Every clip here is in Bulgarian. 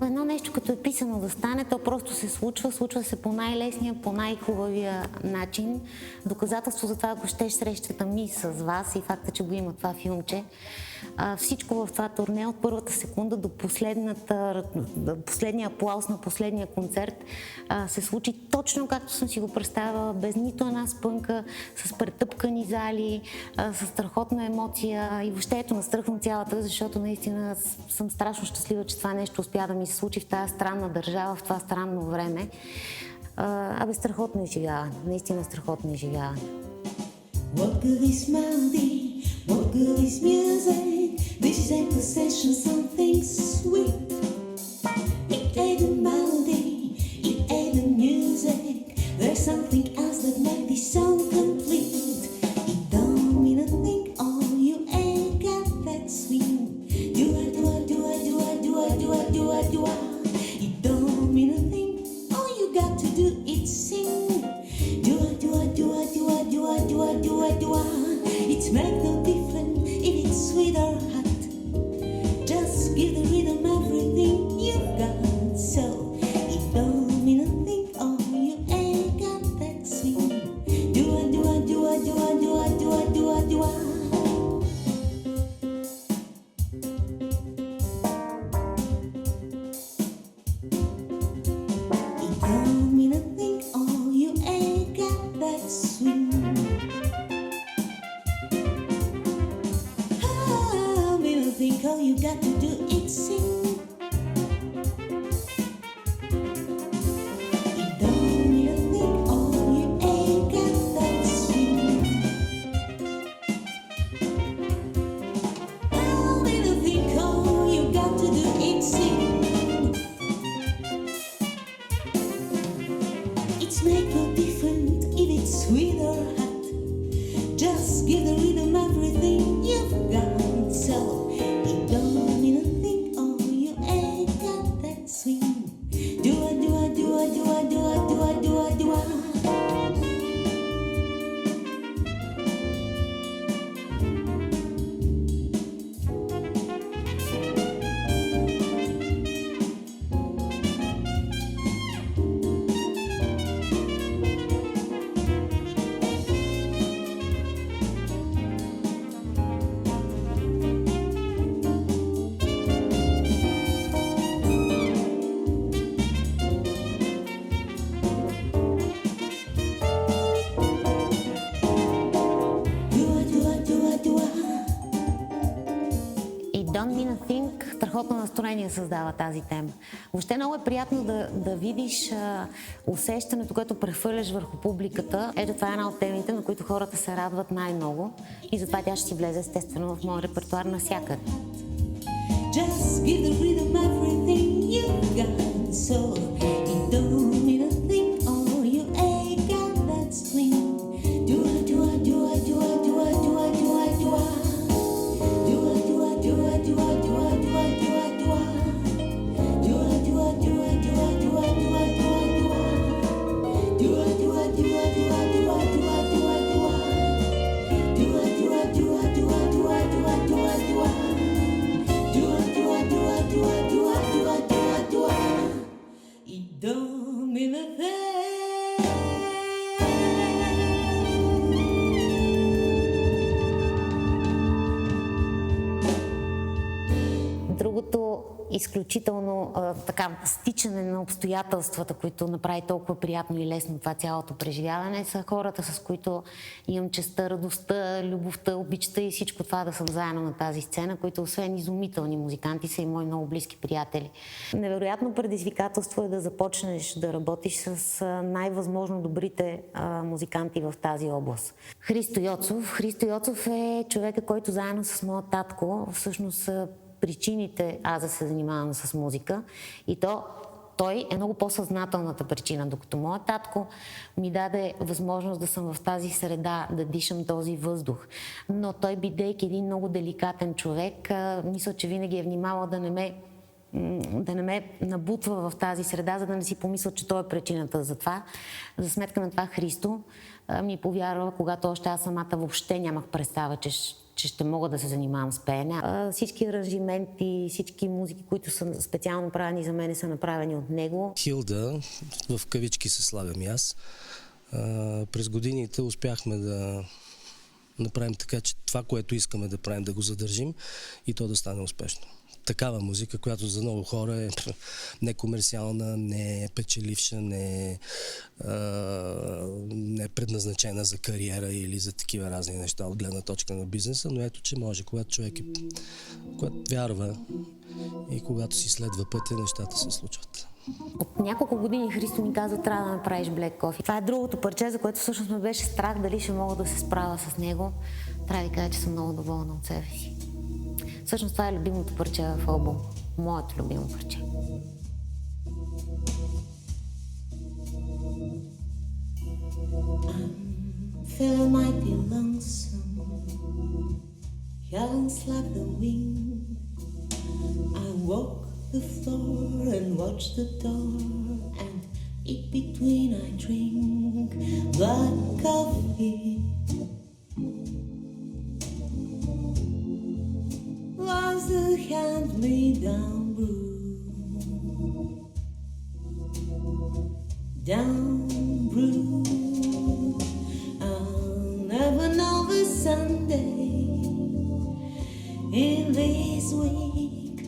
едно нещо, като е писано да стане, то просто се случва. Случва се по най-лесния, по най-хубавия начин. Доказателство за това, ако щеш, срещата ми с вас и факта, че го има това филмче. Всичко в това турне от първата секунда до последния аплаус на последния концерт се случи точно както съм си го представила, без нито една спънка, с претъпкани зали, с страхотна емоция и въобще ето настръхвам цялата, защото наистина съм страшно щастлива, че това нещо успя да ми се случи в тази странна държава, в това странно време. Страхотно изживяване, наистина страхотно изживяване. What good is melody? What good is music? This is a possession, something sweet. It ain't the melody, it ain't the music. There's something else that makes this song complete. It don't mean a thing, oh, you ain't got that swing. Do I, do I, do I, do I, do I, do I, do I, do I. It don't mean a thing, all you got to do is sing. Do I, do I, do I, do I, do I, do I, do I, do I. It's make no difference if it's sweet or hot. Just give the rhythm everything you've got. So it don't mean a thing, oh, you ain't got that swing. Do I, do I, do I, do I, do I, do I, do I, do I. It don't mean a thing, oh, you ain't got that swing. All you got to do is sing. It don't mean a thing, oh, you ain't got that swing. Don't mean a thing, all you got to do is sing. It's make no difference if it's sweet or hot. Just give the rhythm everything you've got. So don't mean a thing, oh, you ain't got that swing. Do I, do I, do I, do I, do I, do I, do I, do I. Don't mean a thing, страхотно настроение създава тази тема. Въобще много е приятно да видиш усещането, което прехвърляш върху публиката. Ето това е една от темите, на които хората се радват най-много и затова тя ще си влезе естествено в моя репертуар навсякъде. Just give the rhythm everything you got. So it don't mean a thing, oh, you ain't got that swing. Do I, do I, do I, do I, do I, do I, do I, do I. Do I, do I, do I, do I, do I, do I, do I, do I. Do I, do I, do I, do I, do I, do I, do I, do I. Do I, do I, do I, do I, do I, do I, do I, do I. Do I, do I, do I, do I, do I, do I, do I, do I. Do I, do I, do I, do I, do I, do I, do I, do I. It don't mean a thing. Другото изключително стичане на обстоятелствата, които направи толкова приятно и лесно това цялото преживяване, са хората, с които имам честта, радостта, любовта, обичта и всичко това да съм заедно на тази сцена, които освен изумителни музиканти са и мои много близки приятели. Невероятно предизвикателство е да започнеш да работиш с най-възможно добрите музиканти в тази област. Христо Йоцов е човека, който заедно с моят татко всъщност причините аз да се занимавам с музика и той е много по-съзнателната причина, докато моят татко ми даде възможност да съм в тази среда, да дишам този въздух. Но той, бидейки един много деликатен човек, мисля, че винаги е внимавал да не ме набутва в тази среда, за да не си помисля, че той е причината за това. За сметка на това Христо ми повярва, когато още аз самата въобще нямах представа, че че ще мога да се занимавам с пеене. Всички аранжименти, всички музики, които са специално правени за мен, са направени от него. Хилда, в кавички се слагам и аз, през годините успяхме да направим така, че това, което искаме да правим, да го задържим и то да стане успешно. Такава музика, която за много хора е некомерциална, не е печеливша, не е предназначена за кариера или за такива разни неща от гледна точка на бизнеса, но ето, че може, когато човек когато вярва и когато си следва пътя, нещата се случват. От няколко години Христо ми каза, трябва да направиш Black Coffee. Това е другото парче, за което всъщност ме беше страх дали ще мога да се справя с него. Трябва да ви кажа, че съм много доволна от себе си. Всъщност това е любимото парче в албум. Моето любимо парче. Feel might be lonesome, young like the wind. I walk the floor and watch the door, and in between I drink black coffee. Was the hand-me-down brew, down brew. I'll never know the Sunday in this week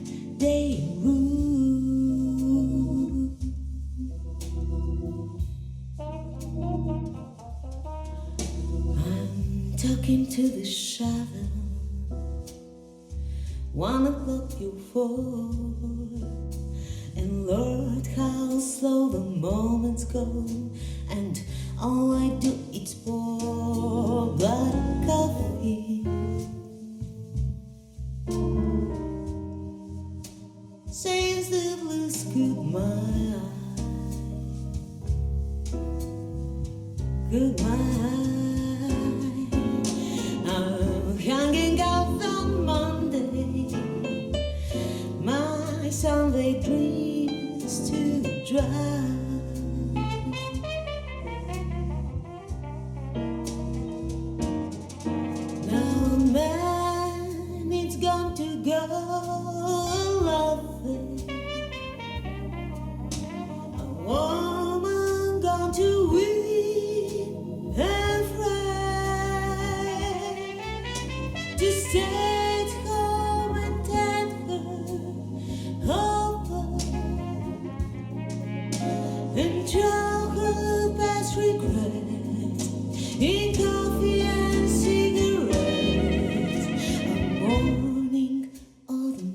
they rule. I'm talking to the shadow. 1 o'clock you fall, and Lord, how slow the moments go, and all I do is pour black coffee. Since the blues goodbye, I'm hanging out on Monday, my Sunday dreams to dry. Now man, it's gone to go lovely. A woman gone to weep and fret, to stay at home and tend her and drown her past regrets in coffee and cigarettes. A morning of the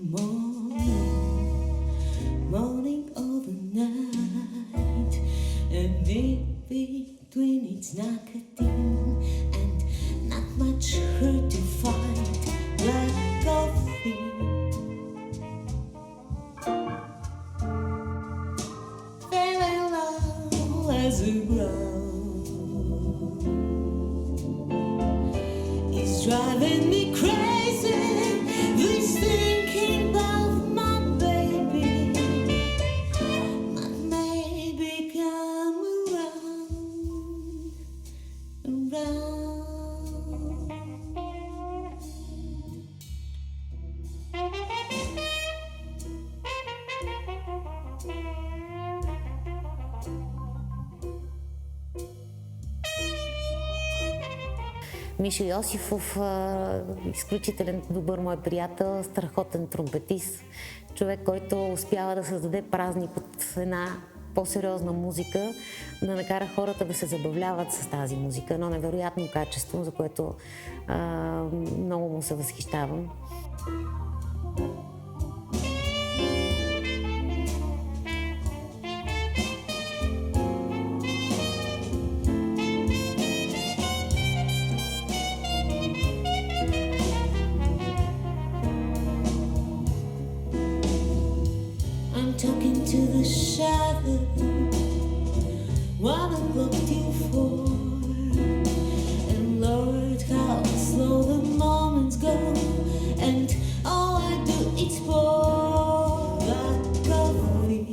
morning of the night, and in between it's nicotine and not much hurt to find. Black coffee. As a ground, it's driving me crazy. This thinking about my baby, but maybe come around. Мишо Йосифов, изключителен добър мой приятел, страхотен тромпетист, човек, който успява да създаде празник от една по-сериозна музика, да накара хората да се забавляват с тази музика. Едно невероятно качество, за което много му се възхищавам. Talking to the shadow, 1 o'clock till 4, and Lord, how slow the moments go, and all I do is pour black coffee.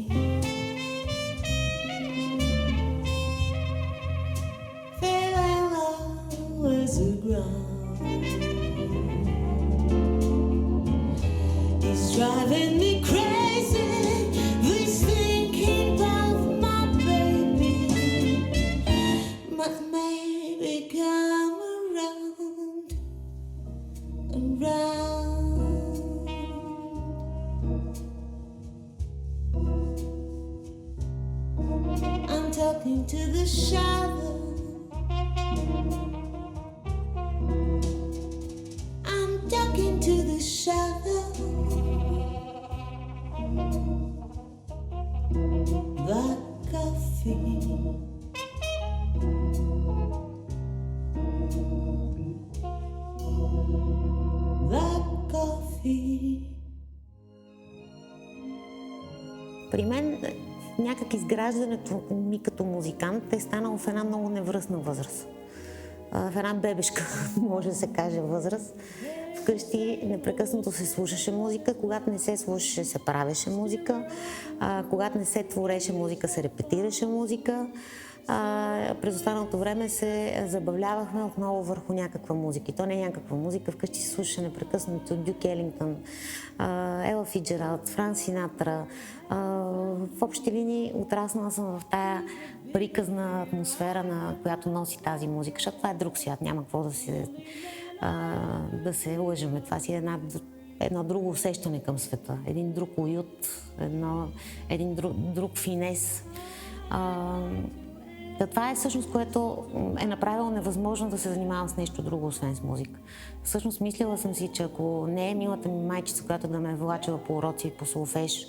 Feel I love as a ground. driving me crazy. This thinking of my baby, but maybe come around, around. I'm talking to the shadow. I'm talking to the shadow. Black coffee. Black coffee. При мен някак изграждането ми като музикант е станало в една много невръстна възраст. В една бебешка, може да се каже, възраст. Вкъщи непрекъснато се слушаше музика, когато не се слушаше, се правеше музика, когато не се твореше музика, се репетираше музика. През останалото време се забавлявахме отново върху някаква музика. И то не е някаква музика, вкъщи се слушаше непрекъснато Дюк Елингтън, Ела Фицджералд, Франк Синатра. В общи линии отраснала съм в тая приказна атмосфера, на която носи тази музика, защото това е друг свят, няма какво да се лъжеме. Това си е едно друго усещане към света, един друг уют, един друг финес. Това е всъщност, което е направило невъзможно да се занимавам с нещо друго, освен с музика. Всъщност мислила съм си, че ако не е милата ми майчица, която да ме е влачила по уроци, по солфеж,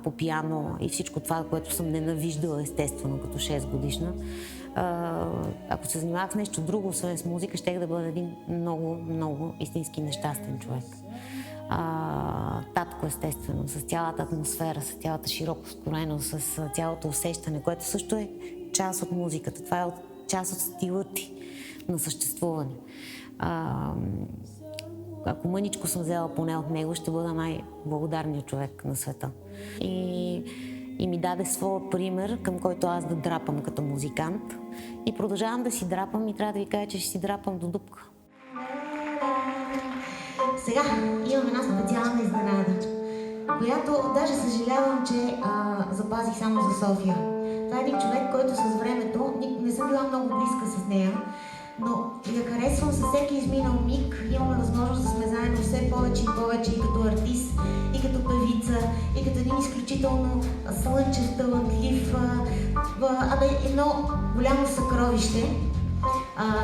по пиано и всичко това, което съм ненавиждала естествено като 6 годишна, ако се занимавах с нещо друго, освен с музика, щех да бъда един много, много истински нещастен човек. Татко, естествено, с цялата атмосфера, с цялата широкоскроеност, с цялото усещане, което също е част от музиката. Това е част от стила ти на съществуване. Ако мъничко съм взела поне от него, ще бъда най-благодарният човек на света. И ми даде своя пример, към който аз да драпам като музикант. И продължавам да си драпам и трябва да ви кажа, че ще си драпам до дупка. Сега имам една специална изненада, която даже съжалявам, че запазих само за София. Това е един човек, който с времето, не съм била много близка с нея, но я харесвам със всеки изминал миг. Имаме възможност да сме заедно все повече и повече и като артист, и като певица, и като един изключително слънчев, талантлив, едно голямо съкровище.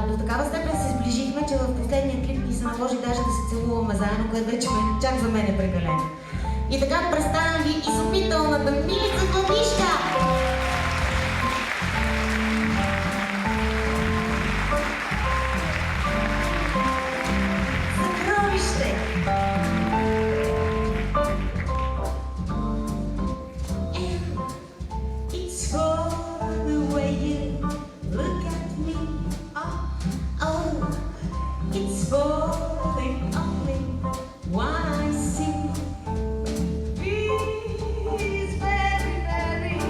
До такава степен се сближихме, че в последния клип ни се наложи даже да се целуваме заедно, което вече чак за мен е прекалено. И така представям ви изумителната Милица Гладишка! Съкровище! It's for the way you look at me. Oh, it's for the only one I see. It's very, very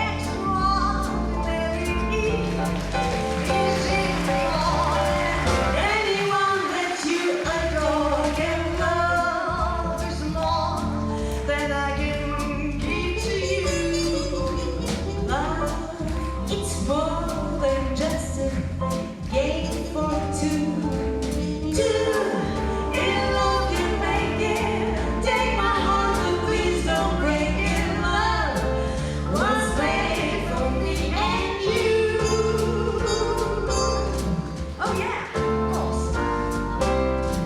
extraordinary. Is it for anyone that you adore can love is more than I can give to you? Love, it's more than just a game for two. In love you make it. Take my heart, but please don't break it. Love was made for me and you. Oh yeah, of course.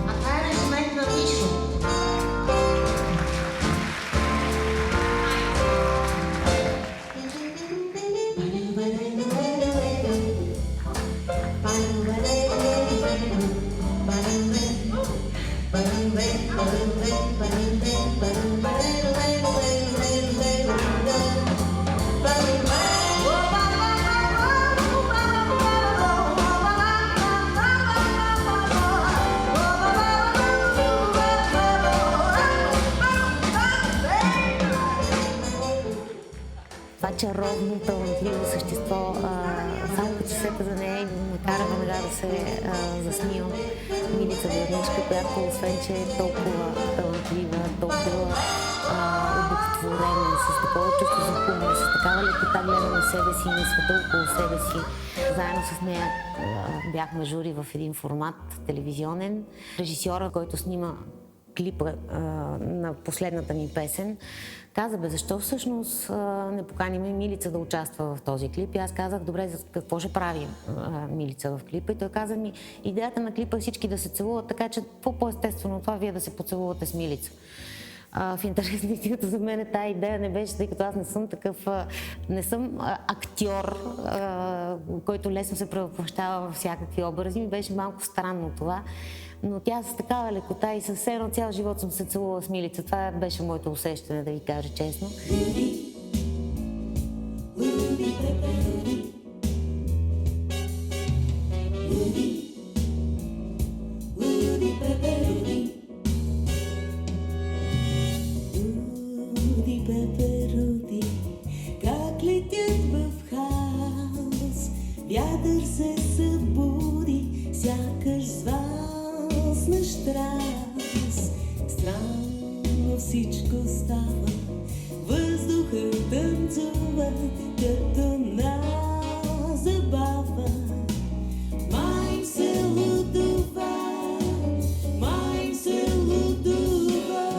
А това е режимент на Мишо. Това чаровно, талантливо същество само като се сета за нея и ме кара веднага да се засмивам. Милица Върнишка, която освен, че е толкова талантлива, толкова одухотворена, с такова чувство за хумор, с такава лекота гледа на себе си и на света около себе си. Заедно с нея бяхме жури в един формат телевизионен. Режисьора, който снима клипа на последната ми песен, каза, защо всъщност не поканим Милица да участва в този клип? И аз казах, добре, за какво ще прави Милица в клипа? И той каза ми, идеята на клипа е всички да се целуват, така че по-естествено това вие да се поцелувате с Милица. В интерес на истината за мен тая идея не беше, тъй като аз не съм такъв, не съм актьор, който лесно се превъплъщава във всякакви образи. Ми беше малко странно това. Но тя с такава лекота и със едно цял живот съм се целувала с Милица. Това беше моето усещане, да ви кажа честно. Как летят в хаос, вятър се събуди, сякаш с вас на щрас. Странно всичко става, въздухът танцува, като на забава. Май се лудува, май се лудува,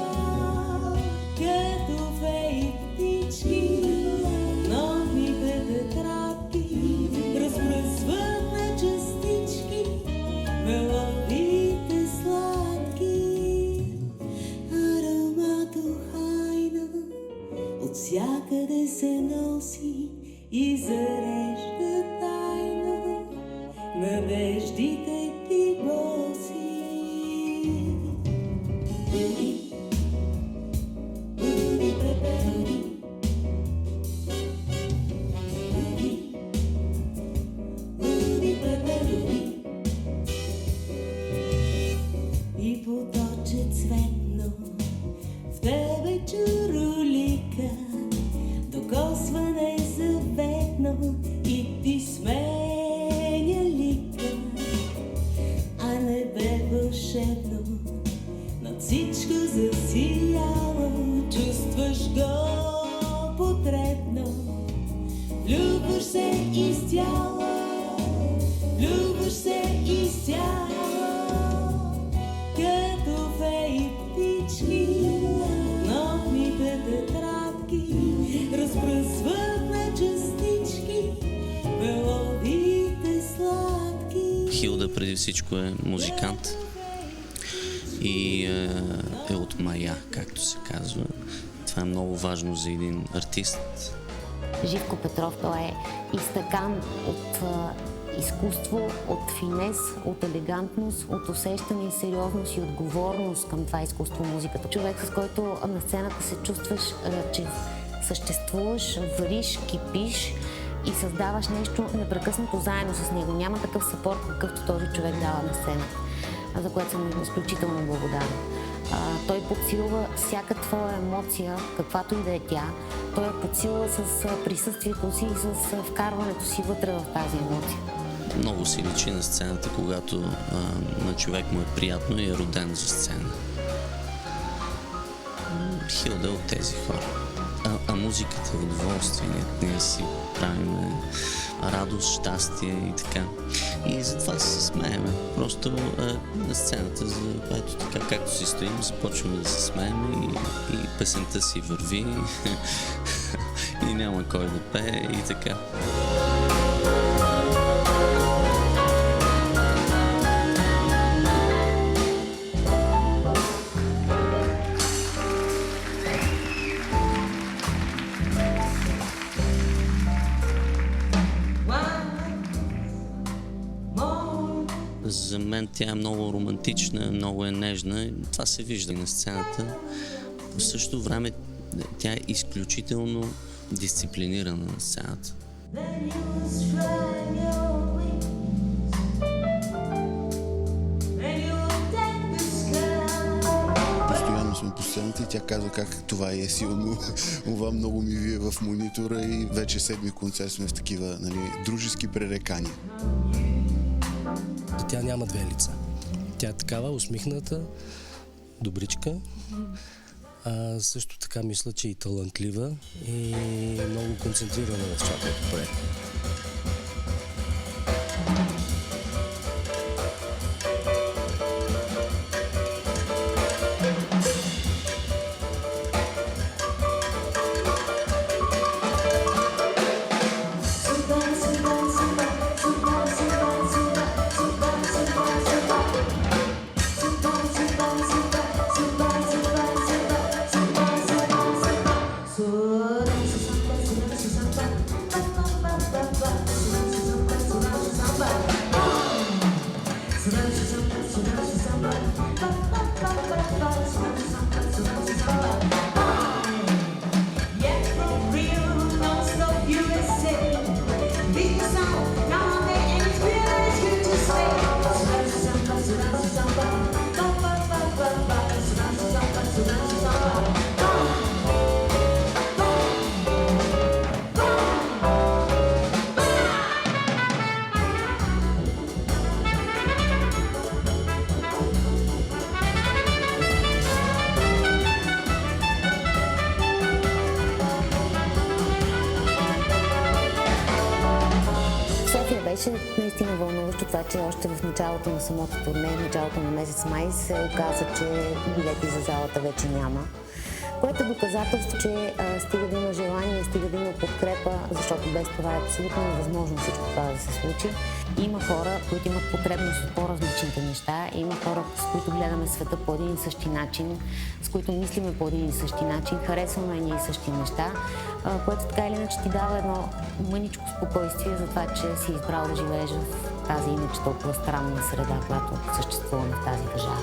като фейк птички, новите тетрадки разпръсват на частички мелодиите сладки. Аромато хайна от всякъде се носи и зарежда тайна надеждите ти боси. И поточе цветно в тебе чуролика, докосване заветно и ти сменя лика. А небе вълшебно над всичко засияло, чувстваш го потребно, влюбваш се изцяло, влюбваш се изцяло, като феи птички, новите тетрадки разпръсват на частички мелодиите сладки. Хилда преди всичко е музикант и е от мая, както се казва. Това е много важно за един артист. Живко Петров, той е изтъкан от изкуство, от финес, от елегантност, от усещане и сериозност и отговорност към това изкуство, музиката. Човек, с който на сцената се чувстваш, че съществуваш, вариш, кипиш и създаваш нещо непрекъснато заедно с него. Няма такъв съпорт, какъвто този човек дава на сцената, за което съм изключително благодарна. Той подсилва всяка твоя емоция, каквато и да е тя. Той я подсилва с присъствието си и с вкарването си вътре в тази емоция. Много си личи на сцената, когато на човек му е приятно и е роден за сцена. Хилда е от тези хора. А музиката е удоволствие. Ние си правим радост, щастие и така. И затова се смееме. Просто на сцената, ето така, както си стоим, започваме да се смееме и песента си върви и няма кой да пее и така. За мен тя е много романтична, много е нежна. Това се вижда на сцената. В същото време тя е изключително дисциплинирана на сцената. сме по сцената и тя казва как това е силно, това много ми вие в монитора и вече 7-ми концерт сме в такива, нали, дружески пререкания. Тя няма две лица. Тя е такава усмихната, добричка. Също така мисля, че и талантлива и много концентрирана в това, което прави. Беше наистина вълнуващо това, че още в началото на самото турне, в началото на месец май, се оказа, че билети за залата вече няма. Което е доказателство, че стига да има желание, стига да има подкрепа, защото без това е абсолютно невъзможно всичко това да се случи. Има хора, които имат потребност от по-различните неща, има хора, с които гледаме света по един и същи начин, с които мислиме по един и същи начин, харесваме едни и същи неща, което така или иначе ти дава едно мъничко спокойствие за това, че си избрал да живееш в тази иначе толкова странна среда, която съществува в тази държава.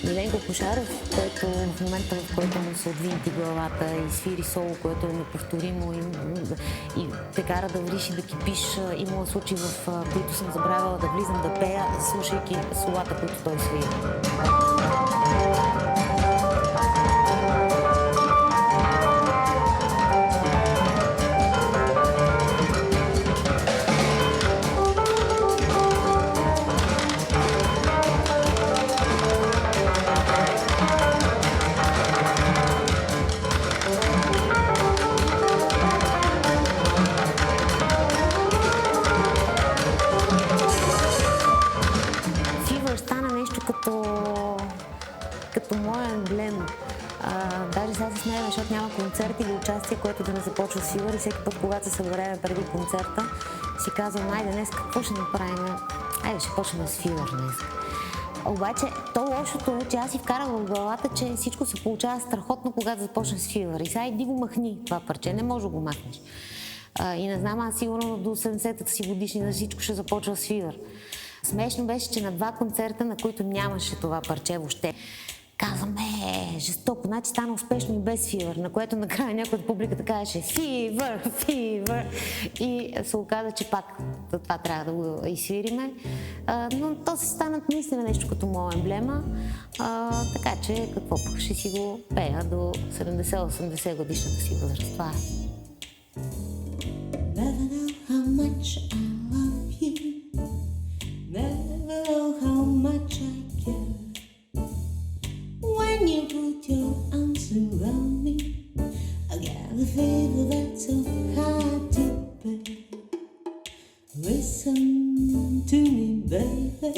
Миленко Кошаров, който в момента, в който му се отвинти главата и свири соло, което е неповторимо и те кара да вриш и да кипиш. Имало случаи, в които съм забравила да влизам да пея, слушайки солата, които той свири. Като моя емблема. Даже сега се смея, защото няма концерт или участие, което да не започва с Фивър и всеки път, когато се събереме преди концерта, си казвам, айде днес какво ще направим? Айде ще почнем с Фивър днес. Обаче, то лошото е, че аз си вкарах в главата, че всичко се получава страхотно, когато започне с Фивър. И сега иди го махни това парче, не може да го махнеш. И не знам, аз сигурно до 70-та си годишнина всичко ще започва с Фивър. Смешно беше, че на 2 концерта, на които нямаше това парче въобще, казвам, жестоко, значи стана успешно и без Фивър, на което накрая някой от публиката казваше Фивър, Фивър. И се оказа, че пак това трябва да го изсвириме. Но то се стана наистина нещо като моя емблема, така че какво пък ще си го пея до 70-80 годишната си възраст. Това е. Never know how much I care. When you put your arms around me, I get the fever that's so hard to bear. Listen to me, baby.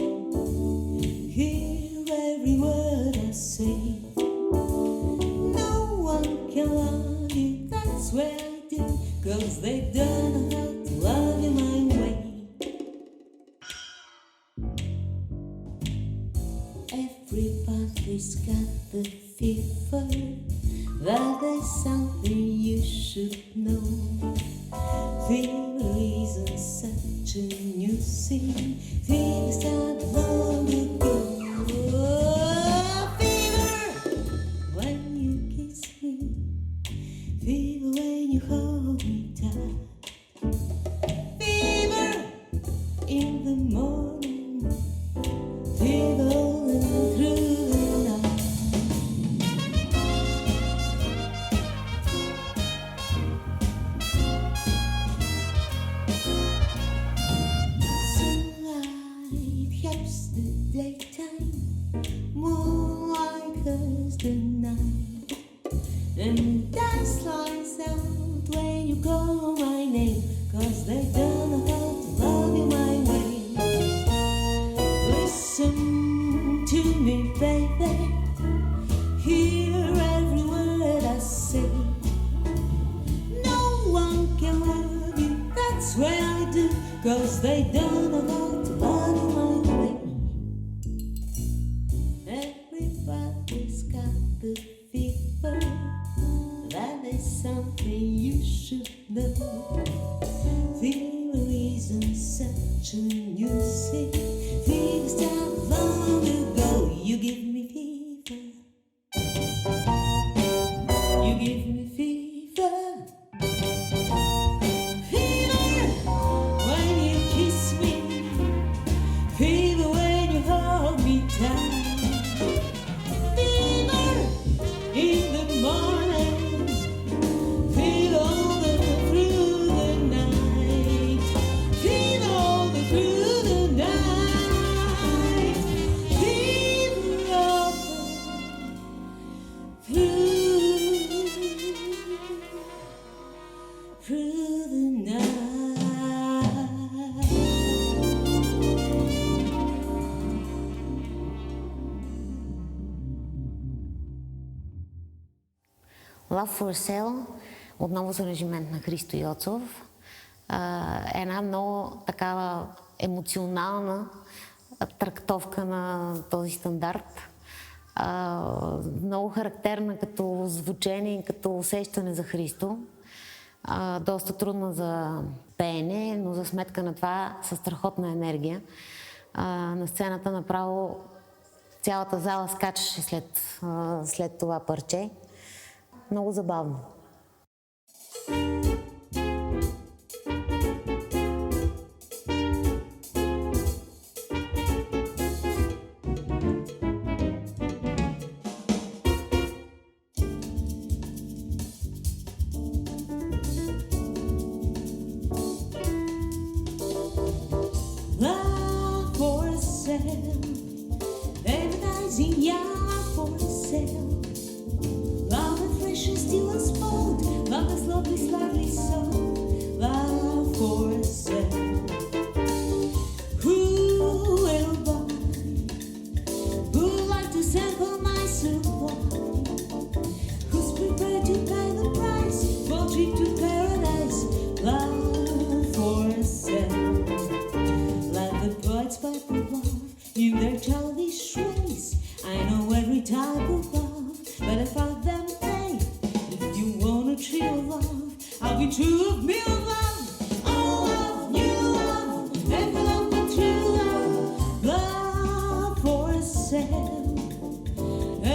Hear every word I say. No one can love you, that's where I do. 'Cause they don't know how to love you my way. Everybody's got the fever, but there's something you should know. Fever isn't such a new you see things that long ago. Fever when you kiss me, fever when you hold me tight, fever in the morning, fever all through the night. Sunlight helps the daytime, moonlight hurts the night, and dance lights out when you call my name, 'cause they don't know how to love you my way. Listen to me, baby, hear every word I say. No one can love you, that's why I do, 'cause they don't know how to love you my way. Everybody's got the fever, that is something you should know. Fever isn't such a new thing, things that long ago. You give me fever, you give me fever, fever when you kiss me, fever when you hold me tight, fever in the morning, fever all through the night, fever all through the night, fever all through the night. Love for Sale, отново за аранжимент на Христо Йоцов. Една много такава емоционална трактовка на този стандарт. Много характерна като звучение и като усещане за Христо. Доста трудна за пеене, но за сметка на това със страхотна енергия. На сцената направо цялата зала скачаше след това парче. Много забавно. Love for sale, advertising, yeah, love for sale. Love and fresh and still unspoiled, love that's lovely, slightly so. Love for sale. Who will buy? Who would like to sample my supply? Who's prepared to pay the price for a trip to paradise? Love for sale. Let the poets spark of love in their childish ways. I know every type of love, but I found them pain. If you want a true love, I'll be true of me of love. Oh, love, new love, never love but true love. Love for sale,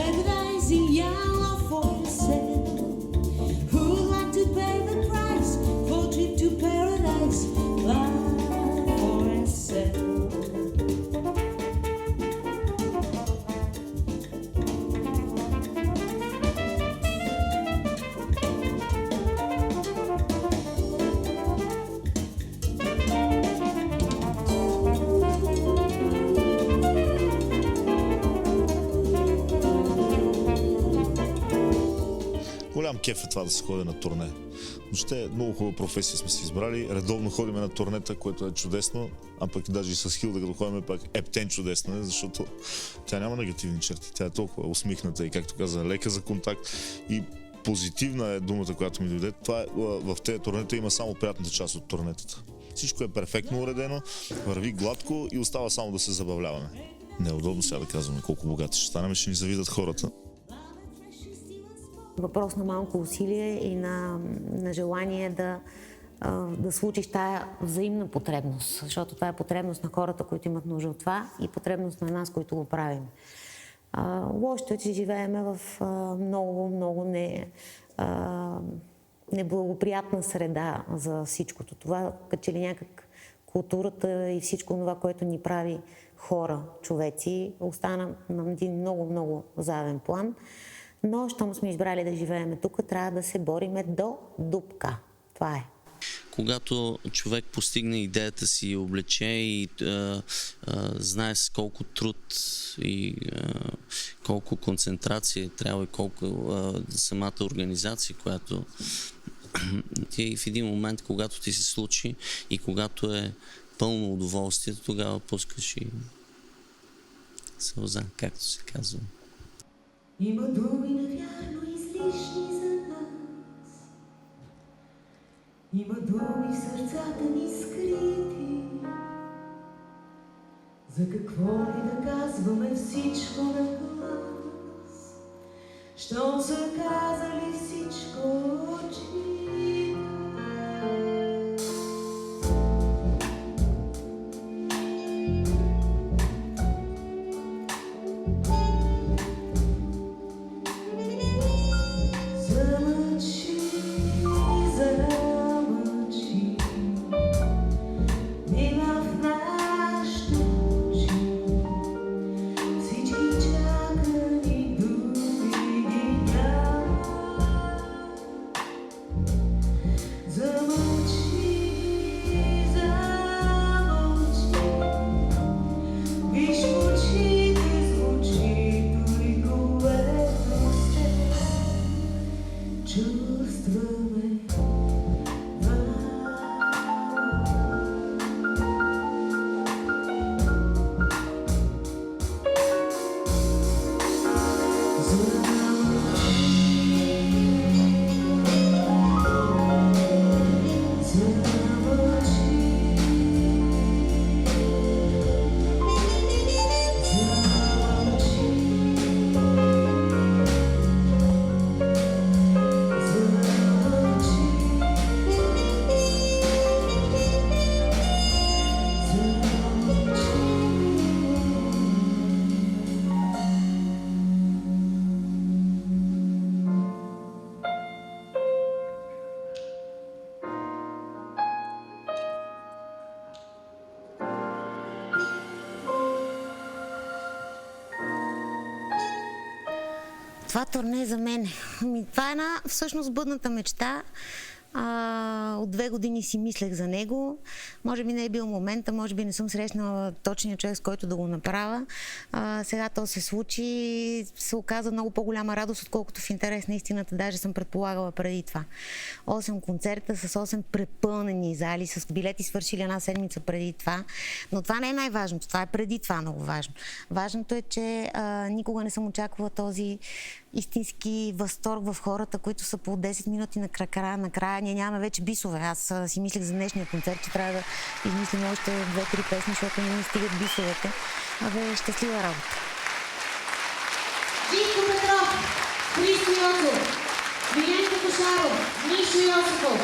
advertising, yeah, love for sale. Who would like to pay the price for a trip to paradise? Love for sale. Голям кеф е това да се ходи на турне. Въобще много хубава професия сме си избрали. Редовно ходим на турнета, което е чудесно. А пък даже и с Хилда, като ходим, пак ептен чудесно е, защото тя няма негативни черти. Тя е толкова усмихната и, както каза, лека за контакт. И позитивна е думата, която ми дойде. Това е, в тези турнета има само приятната част от турнетата. Всичко е перфектно уредено, върви гладко и остава само да се забавляваме. Не е удобно сега да казваме колко богати ще станем, ще ни завидят хората. Въпрос на малко усилие и на желание да да случиш тая взаимна потребност, защото това е потребност на хората, които имат нужда от това и потребност на нас, които го правим. Лошото е, че живееме в много неблагоприятна среда за всичкото това, като че ли някак културата и всичко това, което ни прави хора, човеци, остана на един много заден план. Но, щом сме избрали да живеем тук, трябва да се бориме до дупка. Това е. Когато човек постигне идеята си, облече и знае с колко труд и колко концентрация трябва и колко самата организация, която ти в един момент, когато ти се случи и когато е пълно удоволствие, тогава пускаш и сълза, както се казва. Има думи навярно излишни за нас. Има думи в сърцата ни скрити. За какво ли да казваме всичко на глас? Щом са казали всичко очите. Това турне за мен. Това е една всъщност бъдната мечта. От 2 години си мислех за него. Може би не е бил момента, може би не съм срещнала точния човек, с който да го направя. Сега то се случи и се оказа много по-голяма радост, отколкото в интерес на истината даже съм предполагала преди това. 8 концерта с 8 препълнени зали, с билети свършили 1 седмица преди това. Но това не е най-важното, това е преди това много важно. Важното е, че никога не съм очаквала този истински възторг в хората, които са по 10 минути накрая. Ние нямаме вече бисове. Аз си мислех за днешния концерт, че трябва да измислим още 2-3 песни, защото не ми стигат бисовете. Щастлива работа! Живко Петров, Христо Йосифов, Миленко Кошаров, Мишо Йосифов,